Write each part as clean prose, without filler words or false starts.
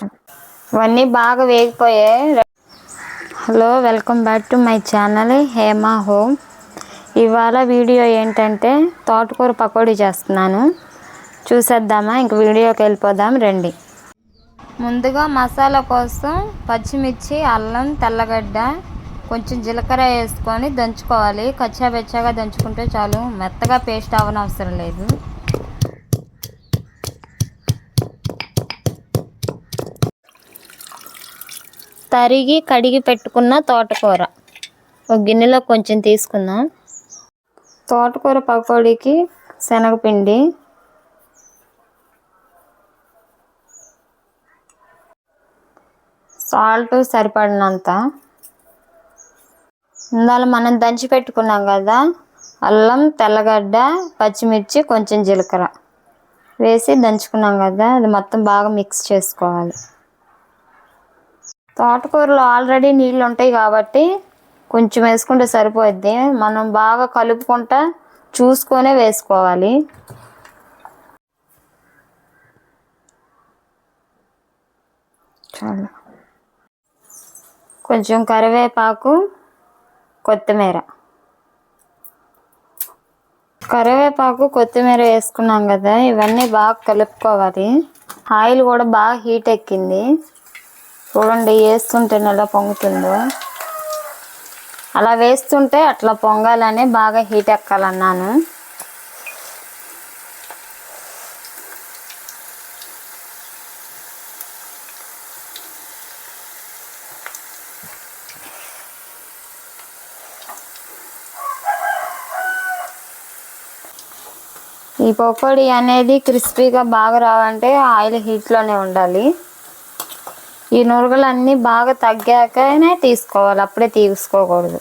ఇవన్నీ బాగా వేగిపోయాయి. Hello, welcome back to my channel Hema home. ఇవాళ వీడియో ఏంటంటే తోటకూర పకోడీ చేస్తున్నాను. చూసేద్దామా? ఇంక వీడియోకి వెళ్ళిపోదాం రండి. ముందుగా మసాలా కోసం పచ్చిమిర్చి, అల్లం, తెల్లగడ్డ, కొంచెం జీలకర్ర వేసుకొని దంచుకోవాలి. కచ్చాబెచ్చాగా దంచుకుంటే చాలు, మెత్తగా పేస్ట్ అవ్వనవసరం లేదు. తరిగి కడిగి పెట్టుకున్న తోటకూర ఒక గిన్నెలో కొంచెం తీసుకుందాం. తోటకూర పకోడీకి శనగపిండి, సాల్ట్ సరిపడినంత, ఇందులో మనం దంచి పెట్టుకున్నాం కదా అల్లం, తెల్లగడ్డ, పచ్చిమిర్చి, కొంచెం జీలకర్ర వేసి దంచుకున్నాం కదా, అది మొత్తం బాగా మిక్స్ చేసుకోవాలి. తోటకూరలో ఆల్రెడీ నీళ్ళు ఉంటాయి కాబట్టి కొంచెం వేసుకుంటే సరిపోద్ది. మనం బాగా కలుపుకుంటా చూసుకొనే వేసుకోవాలి. చాలా కొంచెం కరివేపాకు, కొత్తిమీర వేసుకున్నాం కదా, ఇవన్నీ బాగా కలుపుకోవాలి. ఆయిల్ కూడా బాగా హీట్ ఎక్కింది. చూడండి, వేస్తుంటేనే ఎలా పొంగుతుందో. అలా వేస్తుంటే అట్లా పొంగాలని బాగా హీట్ ఎక్కాలన్నాను. ఈ పకోడీ అనేది క్రిస్పీగా బాగా రావాలంటే ఆయిల్ హీట్లోనే ఉండాలి. ఈ నురగలు అన్నీ బాగా తగ్గాకనే తీసుకోవాలి, అప్పుడే తీసుకోకూడదు.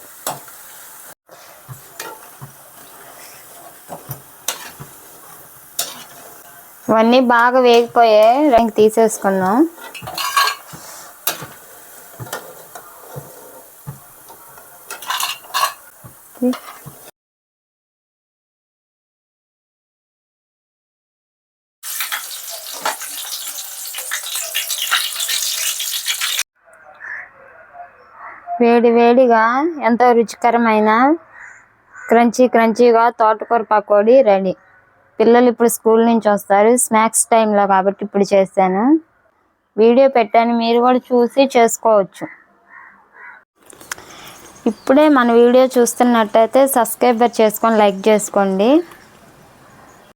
ఇవన్నీ బాగా వేగిపోయాయి, ఇంక తీసేసుకున్నాం. వేడిగా ఎంతో రుచికరమైన క్రంచీగా తోటకూర పకోడీ రెడీ. పిల్లలు ఇప్పుడు స్కూల్ నుంచి వస్తారు, స్నాక్స్ టైంలో కాబట్టి ఇప్పుడు చేశాను. వీడియో పెట్టాను, మీరు కూడా చూసి చేసుకోవచ్చు. ఇప్పుడే మన వీడియో చూస్తున్నట్టయితే సబ్స్క్రైబ్ చేసుకొని లైక్ చేసుకోండి.